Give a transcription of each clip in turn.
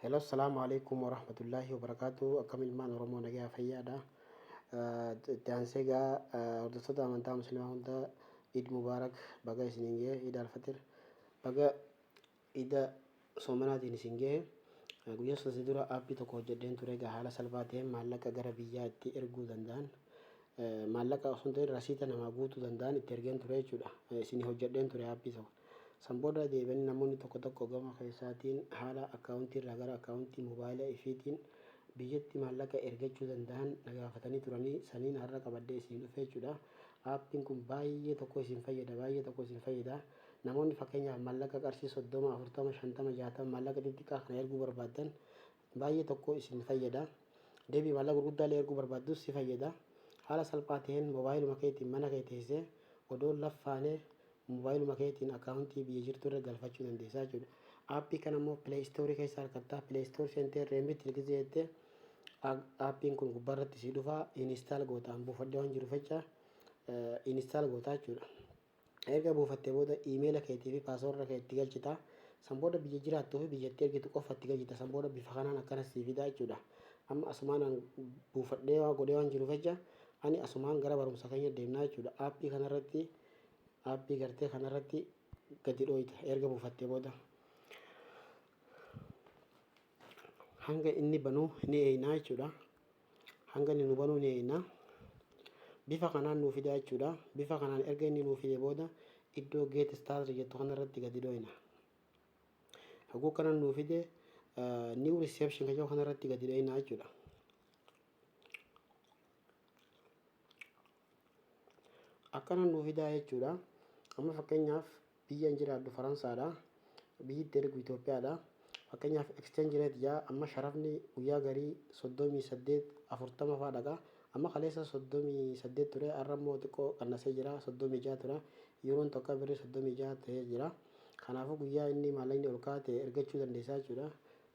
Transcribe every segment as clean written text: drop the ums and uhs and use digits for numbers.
Hello, assalamualaikum warahmatullahi wabarakatuh. Akkam ilmaan Oromoo nagaa fayyaadha. Itti aansee hordoftoota amantaa musliimaa hunda Eid Mubaarak baga isiniin gahe, Eid al-Fitr baga Eid soomanaatiin isin gahe. Guyyaa sadii dura aappii tokko hojjedheen ture haala salphaa ta'een maallaqa gara biyyaa itti erguu danda'an maallaqa osoo hin ta'in rasiita namaa guutuu danda'an itti ergeen ture jechuudha. Isin hojjedheen ture aappii tokko. San booda deebiin namoonni tokko tokko gama keessaatiin haala akkaawuntii irraa gara akkaawuntii moobaayilaa ifiitiin biyyatti maallaqa ergachuu danda'an na gaafatanii turanii saniin har'a qabaddee isin dhufe jechuudha. Aappiin kun baay'ee tokko isin fayyada. Namoonni fakkeenyaaf maallaqa qarshii 30, 40, 50, 60 maallaqa xixiqqaa kana erguu barbaadan baay'ee tokko isin fayyada. Deebii maallaqa gurguddaallee erguu barbaaddus si fayyada. Haala salphaa ta'een moobaayiluma keetiin mana kee teessee odoo laffaanee moobaayiluma keetiin akkaawuntii biyya jirtu irra galfachuu dandeessaa jechuudha. Aappii kana immoo pileestoorii keessaa argattaa. Pileestoorii seentee reembitti ilgizee jettee aappiin kun gubbaarratti si dhufaa inistaal gootaan buufadhee waan jiru fecha inistaal gootaa jechuudha. Erga buufattee booda iimeela keetii fi paasoorra kee itti galchitaa. San booda biyya jiraattuu fi biyyatti ergitu qofa itti galchita. San booda bifa kanaan akkana sii fidaa jechuudha. Amma asumaan buufadhee waa godhee waan jiru fecha ani asumaan gara barumsa keenya deemnaa jechuudha. Aappii gartee kanarratti gadi dhooyita erga buufattee booda hanga inni banuu ni eeynaa jechuudha. Hanga inni nu banuu ni eeynaa. Bifa kanaan nuu fidaa jechuudha. Bifa kanaan erga inni nuu fide booda iddoo geet staatir jettu kanarratti gadi dhooyna. Haguu kanaan nuu fide new reception kan jedhu kanarratti gadi dhooynaa jechuudha. Akkana nuu fidaa jechuudha. Amma fakkeenyaaf biyya hin jiraadhu Faransaadha. Biyyi itti ergu Itoophiyaadha. Fakkeenyaaf exchange rate jaa amma sharafni guyyaa garii 38 40 fa'aa dhaqa. Amma kaleessa 38 ture har'a immoo xiqqoo qannasee jira 36 ture. Yeroon tokko birrii 36 ta'ee jira. Kanaafuu guyyaa inni maallaqni ol kaa'ate ergachuu dandeessaa jechuudha.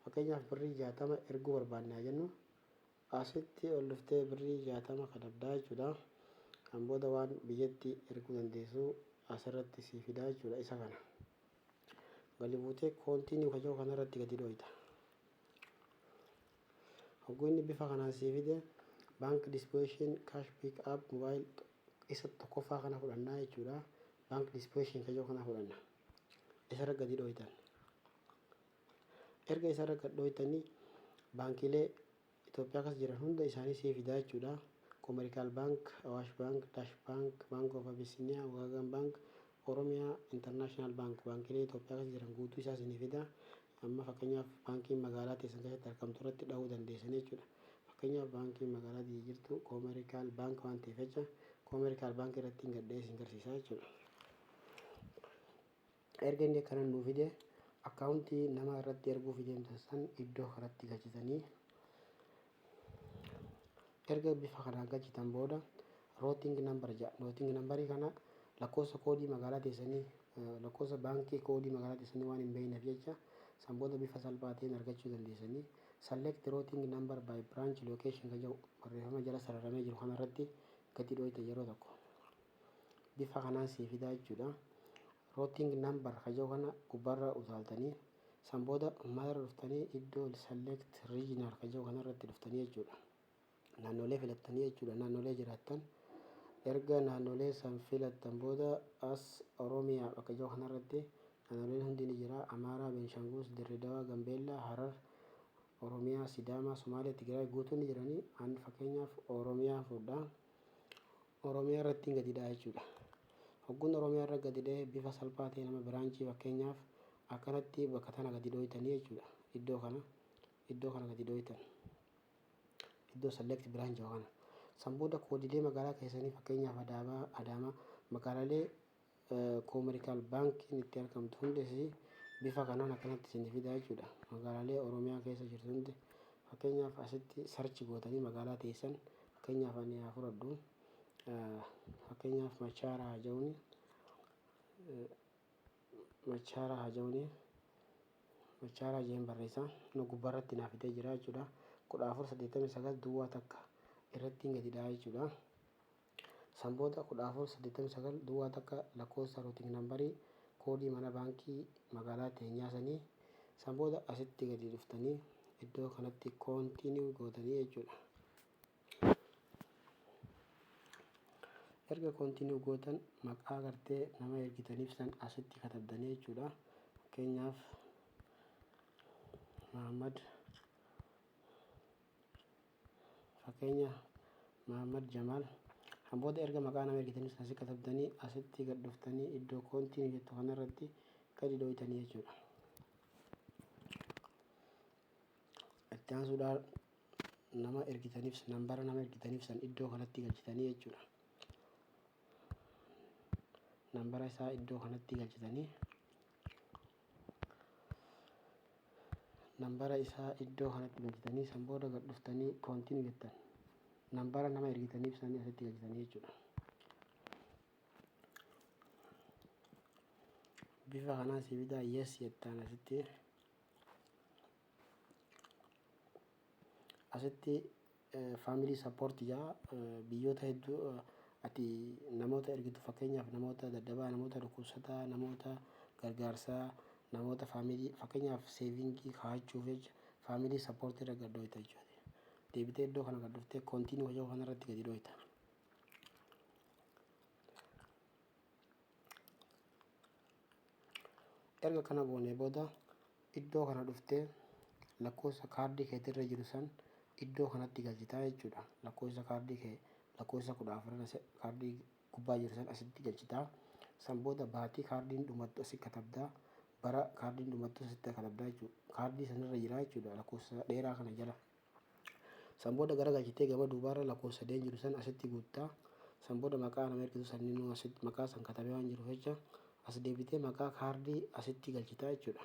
Fakkeenyaaf birrii 60 erguu barbaannaa jennu asitti ol dhuftee birrii 60 kadhabdaa jechuudha. Kan booda waan biyyatti erguu dandeessu asirratti sii fidaa jechuudha isa kana. Gali buutee koontiinii kan jedhu kanarratti gadi dhooyta. Hogguu inni bifa kanaan sii fide bank disposition cash pick up mobile isa tokkoffaa kana fudhannaa jechuudha. Bank disposition kan jedhu kana fudhanna. Isarra gadi dhooytan. Erga isarra gadi dhooytanii baankiilee Itoophiyaa keessa jiran hunda isaanii sii fidaa jechuudha. Commercial Bank, Awash Bank, Dash Bank, Bank of Abyssinia, Wagagan Bank, Oromia International Bank baankiilee Itoophiyaa keessa jiran guutuu isaa isinii fida. Amma fakkeenyaaf baankiin magaalaa teessan keessatti argamtu irratti dhahuu dandeessanii jechuudha. Fakkeenyaaf baankiin magaalaa biyya jirtu Commercial Bank waan ta'eef jecha Commercial Bank irratti gadhee isin garsiisaa jechuudha. Erga inni akkana nuu fide akkaawuntii nama irratti erguu fideemtu san iddoo kanatti galchitanii erga bifa kanaan galchitan booda rooting number ja'a. Rooting numberii kana lakkoofsa koodii magaalaa teessanii lakkoofsa baankii koodii magaalaa teessanii waan hin beekneef jecha san booda bifa salphaa ta'een argachuu dandeessanii select routing number by branch location kan jedhu barreeffama jala sararamee jiru kanarratti gadi dhooyta yeroo tokko. Bifa kanaan sii fidaa jechuudha. Routing number kan jedhu kana gubbaarra utaaltanii san booda maalirra dhuftanii iddoo select regional kan jedhu kanarratti dhuftanii jechuudha. Naannolee filattanii jechuudha. Naannolee jiraattan erga naannolee san filattan booda as Oromiyaa bakka jedhu kanarratti naannoleen hundi ni jira. Amaaraa, Beenshaangul, Dirree Dawaa, Gambeellaa, Harar, Oromiyaa, Sidaamaa, Somaalee, Tigraay guutuun ni jiranii. Ani fakkeenyaaf Oromiyaa fudhaa. Oromiyaa irratti gadi dha'a jechuudha. Hogguun Oromiyaa irra gadi dha'ee bifa salphaa ta'e nama biraanchii fakkeenyaaf akkanatti bakka tana gadi dhooytanii jechuudha. Iddoo kana gadi dhooytan. Iddoo select branch kana. San booda koodiilee magaalaa keessanii fakkeenyaaf Adaamaa magaalaalee Commercial Bankiin itti argamtu hundis bifa kanaan akkanatti isin fidaa jechuudha. Magaalaalee Oromiyaa keessa jirtu hundi fakkeenyaaf asitti sarchi gootanii magaalaa teessan fakkeenyaaf ani haa fudhadhu. Fakkeenyaaf Machaaraa jeen barreessaa nu gubbaarratti naa fidee jira jechuudha. 1489 duwwaa takka irratti gadi dha'a jechuudha. San booda 1489 duwwaa takka lakkoofsa routing numberii koodii mana baankii magaalaa teenyaa sanii san booda asitti gadi dhuftanii iddoo kanatti continue gootanii jechuudha. Erga continue gootan maqaa gartee nama ergitaniif san asitti katabdanii jechuudha. Fakkeenyaaf Mahammad Jamaal. Kan booda erga maqaa nama ergitaniif asitti katabdanii asitti gad dhuftanii iddoo continue jettu kanarratti gadi dhoytanii jechuudha. Itti aansuudhaan nambara nama ergitaniif san iddoo kanatti galchitanii jechuudha. Nambara isaa iddoo kanatti galchitanii san booda gad dhuftanii continue jettan. Nambara nama ergitaniif san asitti galchitanii jechuudha. Bifa kanaan sibiila yes jettaan asitti family support jaa biyyoota hedduu ati namoota ergitu, fakkeenyaaf namoota daddabaa, namoota dhukkubsataa, namoota gargaarsaa, namoota family fakkeenyaaf savingii kaa'achuuf jecha family support irra gad dhoyta jechuudha. Deebitee iddoo kana gad dhuftee continue hojii kanarratti gadi dhoyta. Erga kana goonee booda iddoo kana dhuftee lakkoofsa kaardii keetirra jiru san iddoo kanatti galchitaa jechuudha. Lakkoofsa kaardii kee lakkoofsa 14 kaardii gubbaa jiru san asitti galchitaa. San booda baatii kaardiin dhumattu asitti katabdaa. Bara kaardiin dhumattu asitti katabdaa jechuudha. Kaardii sanirra jira jechuudha lakkoofsa dheeraa kana jala. San booda gara galchitee gama duubaarra lakkoofsa sadeen jiru san asitti guuttaa. San booda maqaa nama ergitu sanniinuu asitti maqaa san katabee waan jiruuf jecha as deebitee maqaa kaardii asitti galchitaa jechuudha.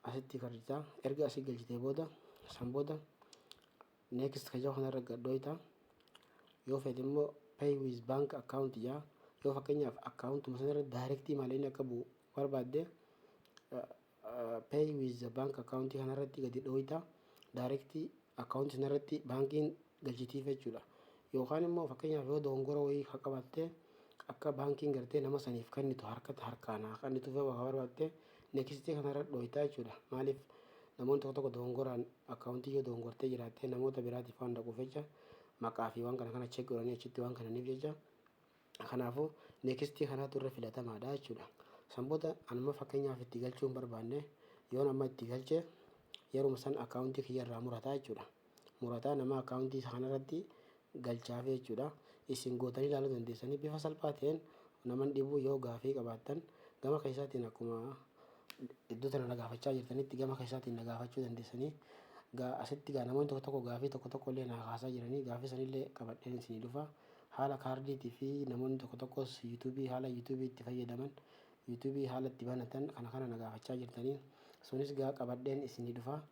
Asitti galchitaa. Erga asii galchitee booda san booda next kajaa kanarra gad dhoyta. Yoo fedhe immoo pay with bank account jaa. Yoo fakkeenyaaf accountuma sanarra directii maallaqni akka bu'u barbaadde pay with the bank account kanarratti gadi dhoyta. Directii account sanarratti baankiin galchitiif jechuudha. Yookaan immoo fakkeenyaaf yoo dogongora wayii qabatte akka baankiin gartee nama saniif kennitu harkaan kennituuf yoo barbaadde next kanarra dhoyta jechuudha. Maaliif namoonni tokko dogongoraan akkaawuntii yoo dogongortee jiraattee namoota biraatiif waan dhaquuf jecha maqaa fi waan kana check godhanii achitti waan kananiif jecha kanaafuu next kanaatu irra filatamaadha jechuudha. San booda anuma fakkeenyaaf itti galchuu hin barbaanne yoon amma itti galche yeruma san akkaawuntii kiyyarraa murataa jechuudha. Murataa nama akkaawuntii kanarratti galchaaf jechuudha. Isin gootanii ilaaluu dandeessanii bifa salphaa ta'een naman dhibuu yoo gaafii qabaattan gama keessaatiin akkuma iddoo tana nagaafachaa jirtanitti gama keessaatiin nagaafachuu dandeessanii. Asitti namoonni tokko gaafii tokko illee naafaasaa jiranii gaafii sanillee qabadheen isinii dhufa. Haala kaardiitii fi namoonni tokkos yuutuubii haala yuutuubii itti fayyadaman yuutuubii haala itti banatan kana nagaafachaa jirtanii sunis qabadheen isinii dhufa.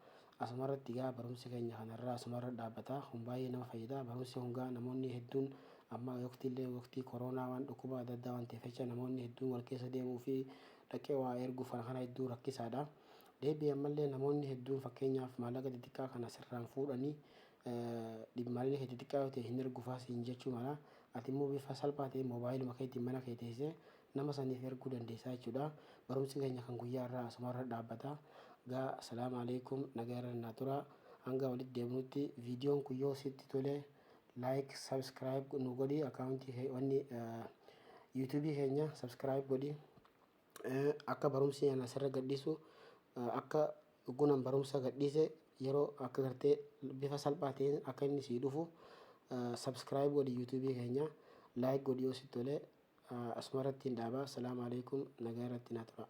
Asumarratti barumsi keenya kanarraa asumarra dhaabbata. Kun baay'ee nama fayyada. Barumsi hungaa namoonni hedduun amma waqtii koronaa waan dhukkuba adda addaa waan ta'eef jecha namoonni hedduun wal keessa deemuu fi dhaqee waa erguuf kana hedduu rakkisaadha. Deebii ammallee namoonni hedduun fakkeenyaaf maallaqa xixiqqaa kana sirraan fuudhanii maallaqni xixiqqaa yoo ta'e hin erguufaas hin jechuu mala. Ati immoo bifa salphaa ta'een moobaayiluma keetiin mana kee teessee nama saniif erguu dandeessaa jechuudha. Barumsi keenya kan guyyaa irraa asumarra dhaabbata. Assalaamu alaikum nagaa irra tura. Hanga walitti deemnutti viidiyoon kun yoo sitti tole like subscribe nu godhi. Akkaawuntii wanni yuutuubii keenya subscribe godhi. Akka barumsi asirra gadhiisu akka gunan barumsa gadhiise yeroo akka gartee bifa salphaa ta'een akka inni sii dhufu subscribe godhi yuutuubii keenya. Like godhi yoo sitti tole asumarratti hin dhaaba. Assalaamu alaikum nagaa irratti tura.